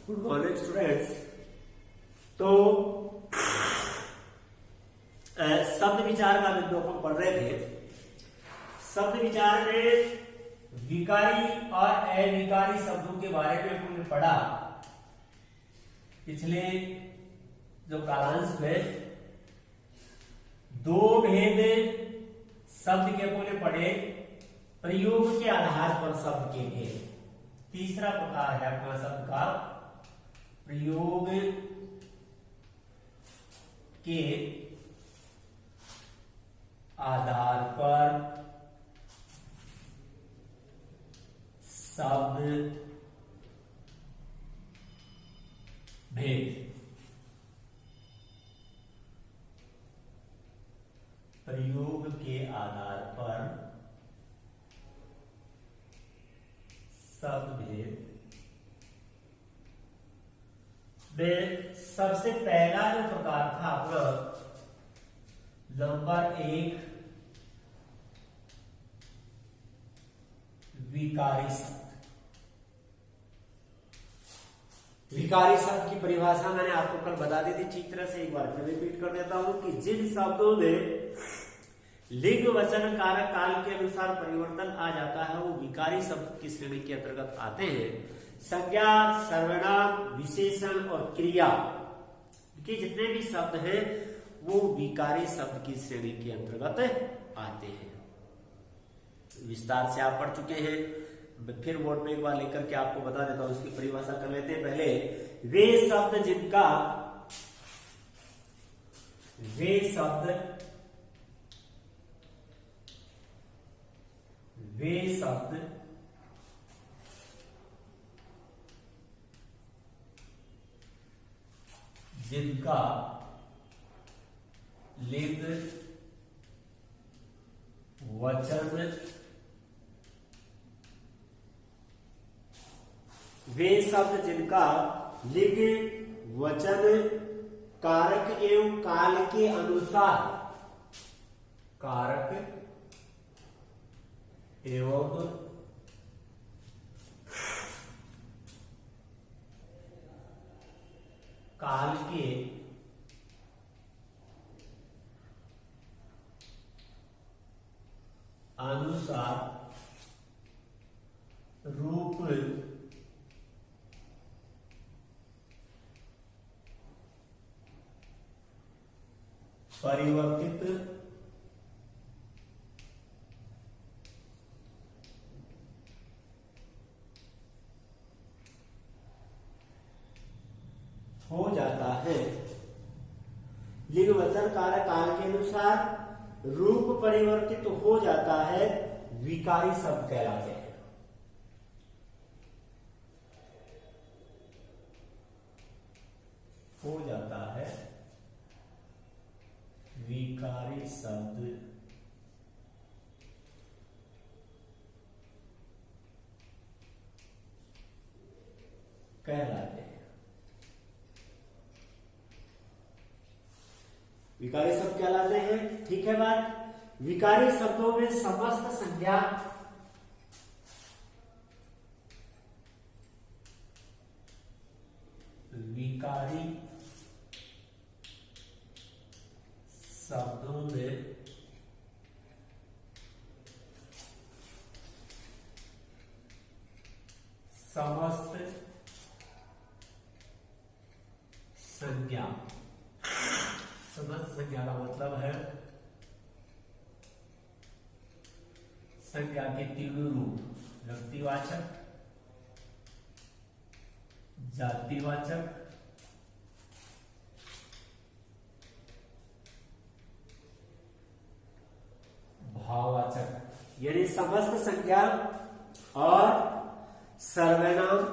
Good morning students. तो शब्द विचार का बिंदु हम पढ़ रहे थे। शब्द विचार में विकारी और अविकारी शब्दों के बारे में हमने पढ़ा। पिछले जो कालांश में दो भेद शब्द के हमने पढ़े, प्रयोग के आधार पर शब्द के भेद। तीसरा प्रकार है अपना शब्द का प्रयोग के आधार पर शब्द भेद। प्रयोग के आधार पर शब्द भेद में सबसे पहला जो प्रकार था अपना नंबर 1 विकारी शब्द। विकारी शब्द की परिभाषा मैंने आपको कल बता दी थी, ठीक तरह से एक बार फिर रिपीट कर देता हूं कि जिन शब्दों में लिंग वचन कारक काल के अनुसार परिवर्तन आ जाता है वो विकारी शब्द की श्रेणी के अंतर्गत आते हैं। संज्ञा, सर्वनाम, विशेषण और क्रिया के जितने भी शब्द हैं वो विकारी शब्द की श्रेणी के अंतर्गत आते हैं। विस्तार से आप पढ़ चुके हैं, फिर बोर्ड में एक बार लेकर के आपको बता देता हूं, उसकी परिभाषा कर लेते हैं। पहले वे शब्द जिनका लिंग वचन कारक एवं काल के अनुसार काल के अनुसार रूप परिवर्तित हो जाता है। लिंग वचन कारक काल के अनुसार रूप परिवर्तित हो जाता है, विकारी शब्द कहलाते हैं। हो जाता है विकारी शब्द कहलाते हैं। विकारी शब्द कहलाते हैं, ठीक है बात। विकारी शब्दों में समस्त संज्ञा विकारी शब्दों में समस्त संज्ञा, समस्त संज्ञा का मतलब है संज्ञा के तीन रूप, व्यक्तिवाचक, जातिवाचक, भाववाचक, यानी समस्त संज्ञा और सर्वनाम,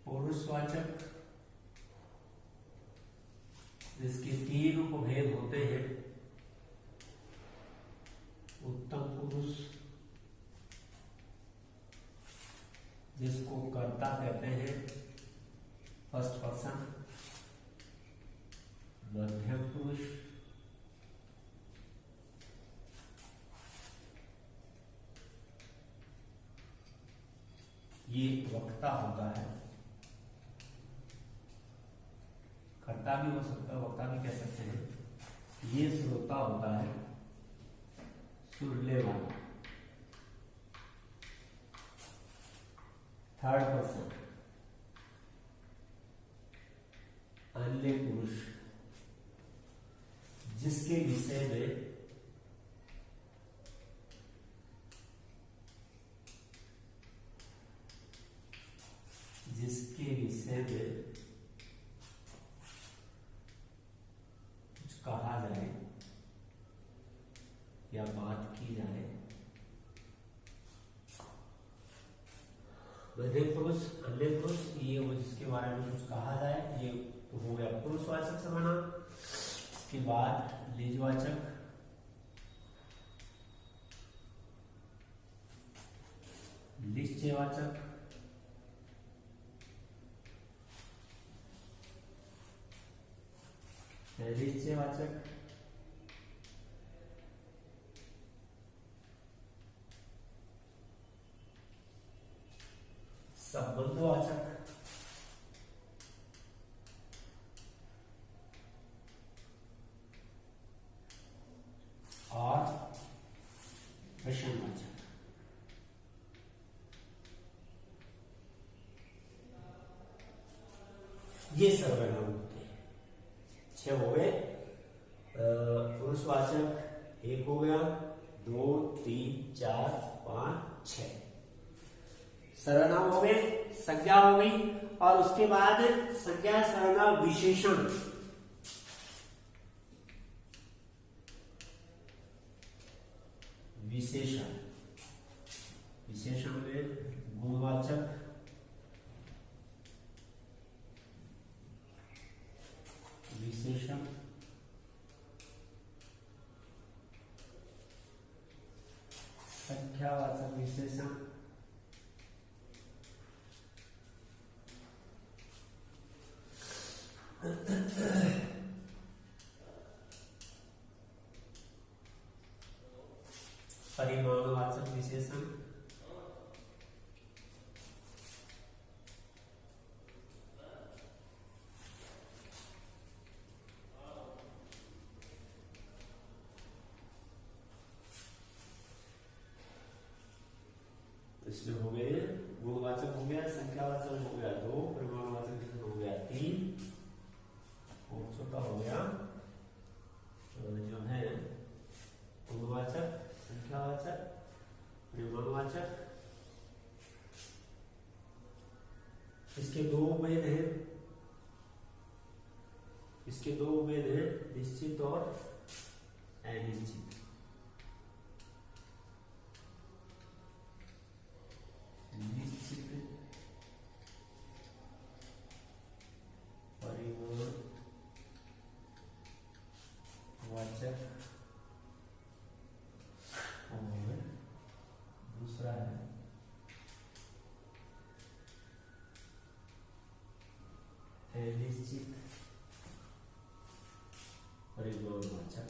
पुरुषवाचक, जिसके तीन उपभेद होते हैं, उत्तम पुरुष, जिसको कर्ता कहते हैं, फर्स्ट पर्सन, मध्यम पुरुष, ये वक्ता होता है, कर्ता भी हो सकता है, वक्ता भी कह सकते हैं। ये श्रोता होता है, सुनने वाला। थर्ड पर्सन अन्य पुरुष, जिसके विषय में कुछ कहा जाए या बात की जाए। मध्यम पुरुष, अन्य पुरुष, ये वो जिसके बारे में कुछ कहा जाए, ये हो गया पुरुषवाचक सर्वनाम। इसके बाद लिंगवाचक, निश्चयवाचक, निश्चयवाचक, संबंधवाचक, और प्रश्नवाचक। ये सर्वनाम होते हैं। 6 हो गए। पुरुषवाचक 1 हो गया, 2 3 4 5 6 सर्वनाम हो गए, संज्ञा हो गई। और उसके बाद संज्ञा, सर्वनाम, विशेषण। विशेषण, विशेषण में गुणवाचक, विशेषण, संख्यावाचक विशेषण, परिमाणवाचक विशेषण, इसमें हो गए। गुणवाचक हो गया, संख्यावाचक हो गया 2, परिमाणवाचक हो गया 3, और छोटा हो गया जो है गुणवाचक, संख्यावाचक, परिमाणवाचक। इसके 2 भेद हैं, इसके 2 भेद हैं, निश्चित और अनिश्चित। निश्चित परिमाणवाचक और दूसरा है अनिश्चित परिमाणवाचक।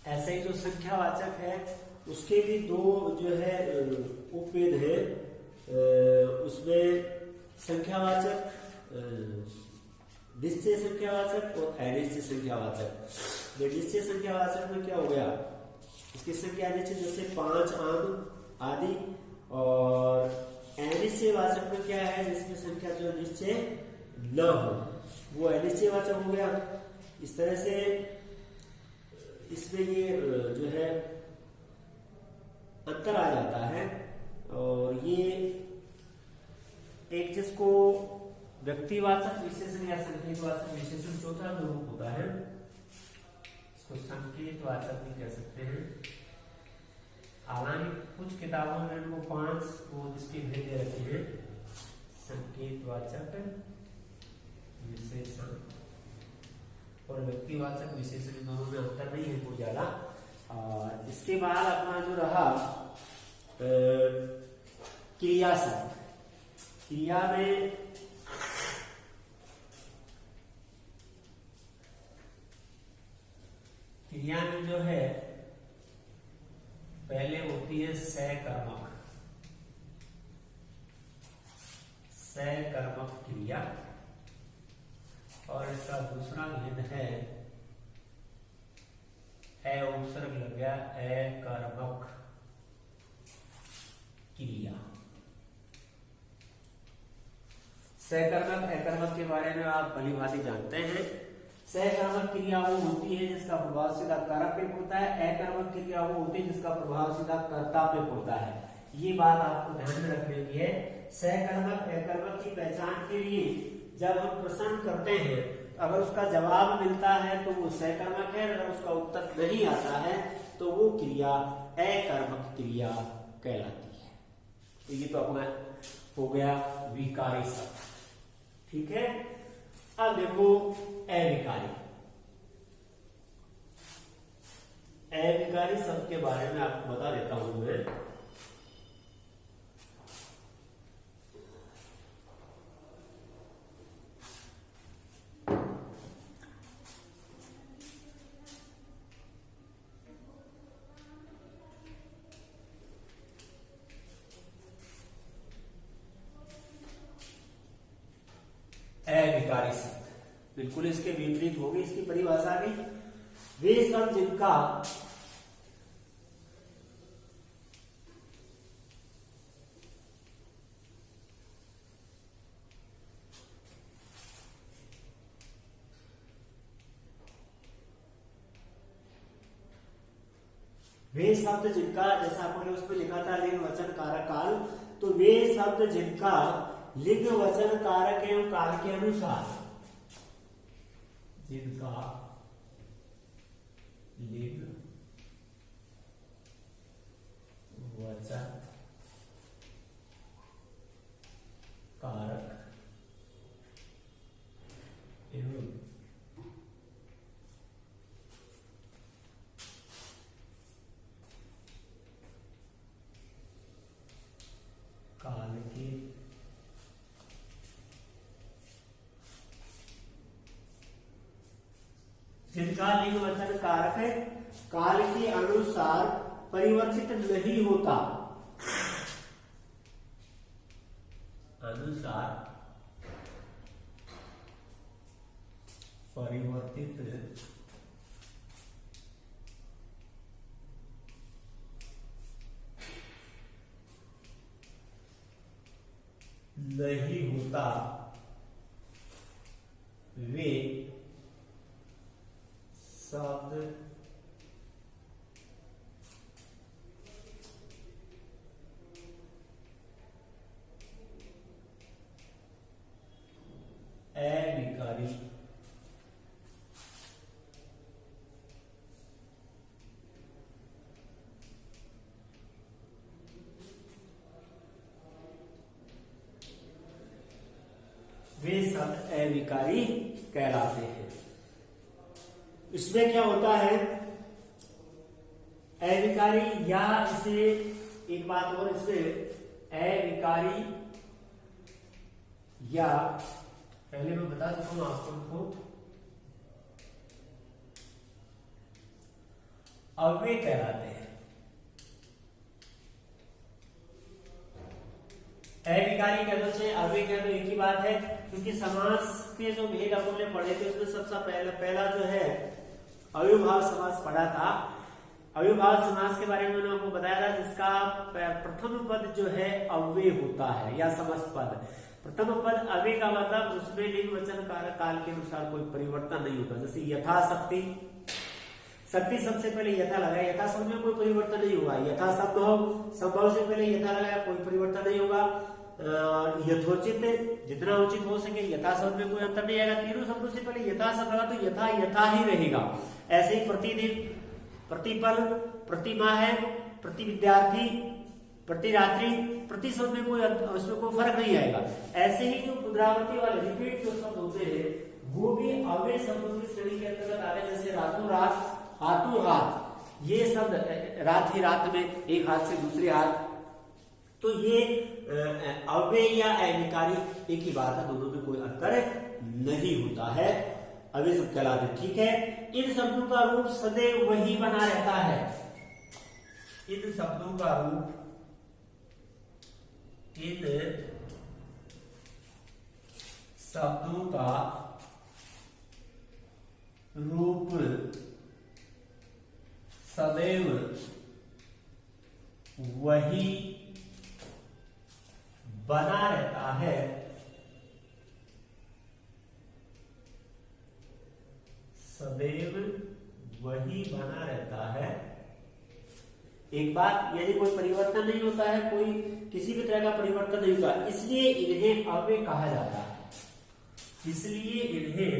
ऐसे ही जो संख्यावाचक है उसके भी 2 जो है उपभेद है। उसमें संख्यावाचक, निश्चय संख्यावाचक और अनिश्चय संख्यावाचक। निश्चय संख्यावाचक में क्या हो गया, इसकी संख्या निश्चित, जैसे 5 आम आदि। और अनिश्चय वाचक में क्या है, जिसमें संख्या जो निश्चय न हो, वो अनिश्चय वाचक हो गया। इस तरह से इसमें ये जो है अंतर आ जाता है। और ये एक जिसको व्यक्तिवाचक विशेषण या संकेतवाचक विशेषण, चौथा जो रूप होता है इसको संकेतवाचक भी कह सकते हैं। हालांकि कुछ किताबों में इनको 5 वो इसके भेद दे रखे हैं, संकेतवाचक विशेषण और व्यक्तिवाचक विशेषण, दोनों में अंतर नहीं है कोई ज्यादा। इसके बाद अपना जो रहा क्रिया शब्द, क्रिया में जो है पहले होती है सकर्मक क्रिया, और इसका दूसरा भेद है उपसर्ग लग गया अकर्मक क्रिया। सकर्मक अकर्मक के बारे में आप भली भांति जानते हैं। सकर्मक क्रिया वो होती है जिसका प्रभाव सीधा कारक पे पड़ता है, अकर्मक क्रिया वो होती है जिसका प्रभाव सीधा कर्ता पे पड़ता है। ये बात आपको ध्यान में रखने की है। सकर्मक अकर्मक की पहचान के लिए जब हम प्रश्न करते हैं, अगर उसका जवाब मिलता है तो वो सकर्मक है, अगर उसका उत्तर नहीं आता है तो वो क्रिया अकर्मक क्रिया कहलाती है। तो ये तो अपना हो गया विकारी शब्द, ठीक है। अब देखो अविकारी शब्द के बारे में आपको बता देता हूं मैं। अविकारी शब्द बिल्कुल इसके विपरीत होगी इसकी परिभाषा भी। वे शब्द जिनका जैसा आपने उसमें लिखा था लिंग वचन कारक काल, तो वे शब्द जिनका लिंग वचन कारक एवं काल के अनुसार, जिनका लिंग वचन कारक एवं काल के जिनका लिंग वचन कारक है काल के अनुसार परिवर्तित नहीं होता, परिवर्तित नहीं होता, वे शब्द अविकारी कहलाते हैं। इसमें क्या होता है, अविकारी या इसे एक बात और, इसमें अविकारी या पहले मैं बता देता हूं आपको, अव्यय कहलाते हैं। अविकारी कह दो चाहे अव्यय कह दो एक ही बात है, क्योंकि समास के जो भेद अपन ने पढ़े थे उसमें सबसे पहला जो है अव्ययभाव समास पढ़ा था। अव्ययभाव समास के बारे में मैंने आपको बताया था, जिसका प्रथम पद जो है अव्यय होता है या समस्त पद। प्रथम पद अव्यय का मतलब उसमें लिंग वचन कारक काल के अनुसार कोई परिवर्तन नहीं होता। जैसे यथाशक्ति, शक्ति सबसे पहले यथा लगाया, यथा शब्द में कोई परिवर्तन नहीं होगा। यथा शब्द हो, संभव से पहले यथा लगाया, कोई परिवर्तन नहीं होगा। यथोचित, जितना उचित हो सके, यथा शब्द में कोई अंतर नहीं आएगा। तीनों शब्दों से पहले यथा शब्द लगा तो यथा यथा ही रहेगा। ऐसे ही प्रतिदिन, प्रतिपल, प्रतिमाह है, प्रति विद्यार्थी, प्रति रात्रि, प्रति शब्द में कोई उसमें कोई फर्क नहीं आएगा। ऐसे ही जो पुनरावृत्ति वाले रिपीट जो शब्द होते हैं वो भी अव्यय शब्दों की श्रेणी के अंतर्गत आते हैं। जैसे रातों रात, हाथों हाथ, ये शब्द रात ही रात में एक हाथ से दूसरे हाथ, तो ये अव्यय या अविकारी एक ही बात है, दोनों में कोई अंतर नहीं होता है। अव्यय शब्द कहलाते, ठीक है। इन शब्दों का रूप सदैव वही बना रहता है। इन शब्दों का रूप, इन शब्दों का रूप सदैव वही बना रहता है। सदैव वही बना रहता है। एक बात, यदि कोई परिवर्तन नहीं होता है, कोई किसी भी तरह का परिवर्तन नहीं होता, इसलिए इन्हें अव्यय कहा जाता है। इसलिए इन्हें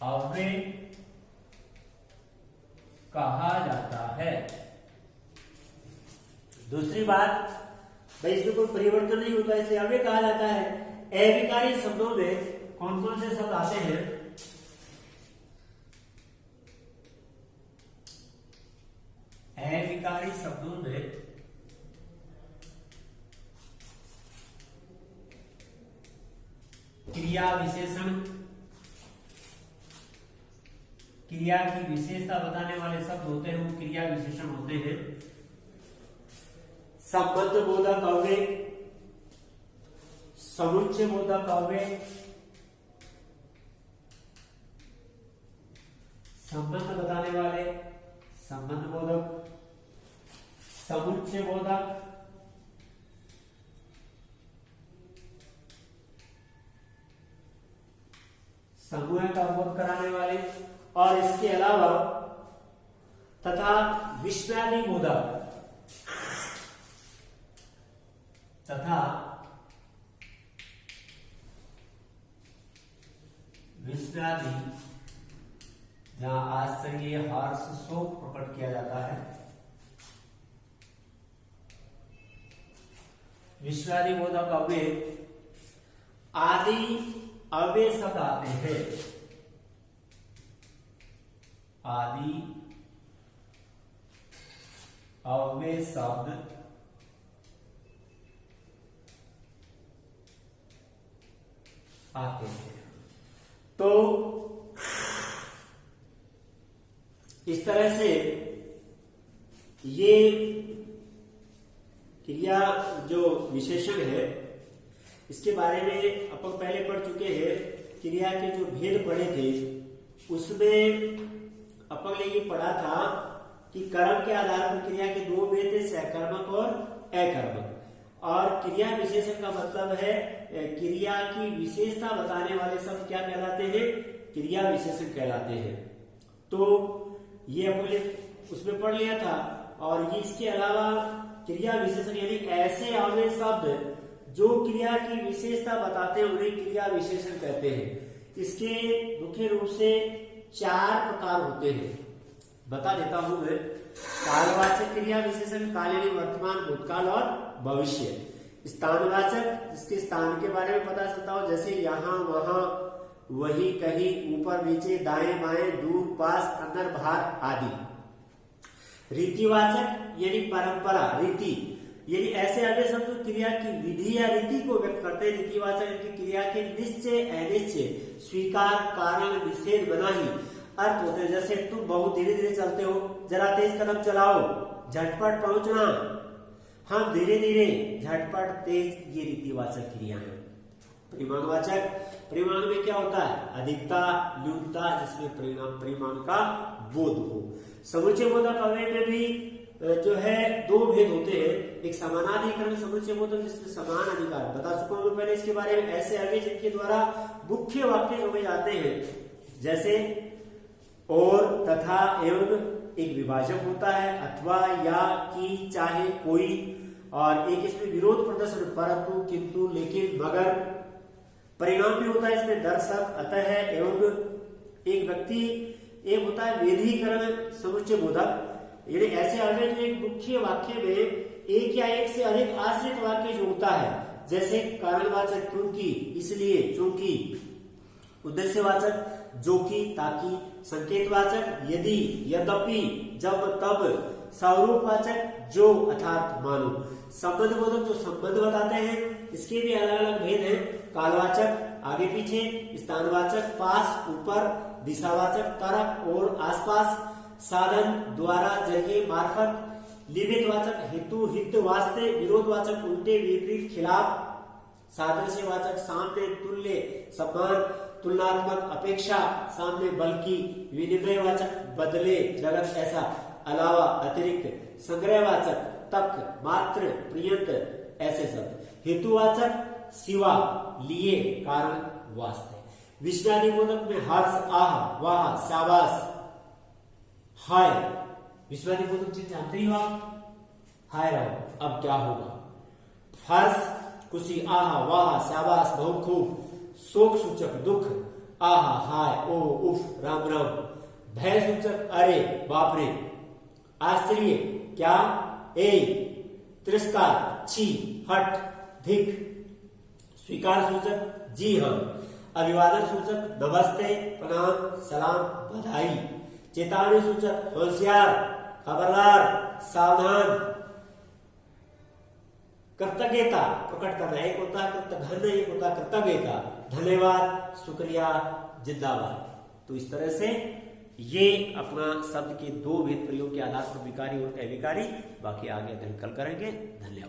अव्यय कहा जाता है। दूसरी बात, भाई इसमें कोई परिवर्तन नहीं होता इसलिए अव्यय कहा जाता है। अविकारी शब्दों में कौन कौन से शब्द आते हैं? अविकारी शब्दों में क्रिया विशेषण, क्रिया की विशेषता बताने वाले शब्द होते हैं, वो क्रिया विशेषण होते हैं। संबंध बोधक अव्यय, समुच्चय बोधक अव्यय, संबंध बताने वाले संबंध बोधक, समुच्चय बोधक, समूह का बोध कराने वाले, और इसके अलावा तथा विश्वादि बोधक तथा विश्वादि, जहां आश्चर्य, हर्ष, शोक प्रकट किया जाता है, विश्वादि बोधक अव्यय आदि अव्यय शब्द आते हैं। आदि अव्यय शब्द आते हैं। तो इस तरह से ये क्रिया जो विशेषण है, इसके बारे में अपन पहले पढ़ चुके हैं। क्रिया के जो भेद पढ़े थे उसमें अपन ने ये पढ़ा था कि कर्म के आधार पर क्रिया के दो भेद थे, सकर्मक और अकर्मक। और क्रिया विशेषण का मतलब है क्रिया की विशेषता बताने वाले शब्द क्या कहलाते हैं? क्रिया विशेषण कहलाते हैं। तो ये अपन उसमें पढ़ लिया था। और ये इसके अलावा क्रिया विशेषण यानी ऐसे अव्यय शब्द जो क्रिया की विशेषता बताते हैं उन्हें क्रिया विशेषण कहते हैं। इसके मुख्य रूप से 4 प्रकार होते हैं, बता देता हूं मैं। कालवाचक क्रिया विशेषण, काल यानी वर्तमान, भूतकाल और भविष्य। स्थानवाचक, जिसके स्थान के बारे में पता चलता हो, जैसे यहाँ, वहां, वही, कहीं, ऊपर, नीचे, दाएं बाएं, दूर, पास, अंदर, बाहर आदि। रीतिवाचक यानी परंपरा, रीति, यानी ऐसे अव्यय शब्द क्रिया की विधि या रीति को व्यक्त करते हैं। रीतिवाचक यानी क्रिया के निश्चय, अनिश्चय, स्वीकार, कारण, निषेध, मनाही अर्थ होते हैं। जैसे तुम बहुत धीरे धीरे चलते हो, जरा तेज कदम चलाओ, झटपट पहुंचना, हम धीरे धीरे, झटपट, तेज, ये रीतिवाचक क्रिया है। परिमाणवाचक, परिमाण में क्या होता है? अधिकता, न्यूनता, जिसमें परिमाण का बोध हो। समुच्चय बोधक अव्यय में भी जो है 2 भेद होते हैं। एक समानाधिकरण समुच्चय बोधक, जिसमें समान अधिकार, बता चुका हूं पहले इसके बारे में। ऐसे अव्यय जिनके द्वारा मुख्य वाक्य जोड़े जाते हैं, जैसे और, तथा, एवं, एक विभाजक होता है, अथवा, या, की, चाहे, कोई, और एक इसमें विरोध प्रदर्शन, परंतु, किंतु, लेकिन, मगर। परिणाम भी होता है इसमें दर्शक, अतः, एवं, एक व्यक्ति। एक होता है वेधीकरण समुच्चय बोधक, यानी ऐसे अव्यय जो एक मुख्य वाक्य में एक या एक से अधिक आश्रित वाक्य जोड़ता है, जैसे कारणवाचक क्योंकि, इसलिए, चूंकि। उद्देश्यवाचक जो कि, ताकि। संकेतवाचक यदि, यद्यपि, जब, तब। स्वरूपवाचक जो अर्थात मानो। संबंधबोधक जो संबंध बताते हैं, इसके भी अलग अलग भेद हैं। कालवाचक आगे पीछे, स्थानवाचक पास ऊपर, दिशावाचक तरफ और आसपास, साधन द्वारा, जरिए, मार्फत। लिपितवाचक हेतु, हित, वास्ते। विरोधवाचक उल्टे, विपरीत, खिलाफ। सादृश्यवाचक सामने, तुल्य, समान, तुलनात्मक, अपेक्षा, सामने, बल्कि। विनिमयवाचक बदले, जगत, ऐसा, अलावा, अतिरिक्त। संग्रहवाचक तक, मात्र, पर्यंत, ऐसे शब्द। हेतुवाचक सिवा, लिए, कारण, वास्ते। विस्मयादिबोधक में हर्ष, आह, वाह, शाबाश, हाय। विस्मयादिबोधक चीज जानते ही हो आप, हाय रहो, अब क्या होगा। हर्ष खुशी, आह, वाह, शाबाश, बहुत खूब। शोक सूचक दुख, आह, हाय, ओ, उफ, राम राम। भय सूचक अरे, बाप रे। आश्चर्य क्या, ए। तिरस्कार छी, हट, धिक। स्वीकार सूचक जी हाँ। अभिवादन सूचक नमस्ते, प्रणाम, सलाम, बधाई। चेतावनी सूचक होशियार, खबरदार, सावधान। कृतज्ञता प्रकट करना, एक होता है कृतघ्न, एक होता है कृतज्ञता। धन्यवाद, शुक्रिया, जिंदाबाद। तो इस तरह से ये अपना शब्द के दो भेद प्रयोग के आधार पर विकारी और अविकारी, बाकी आगे अध्ययन कल करेंगे। धन्यवाद।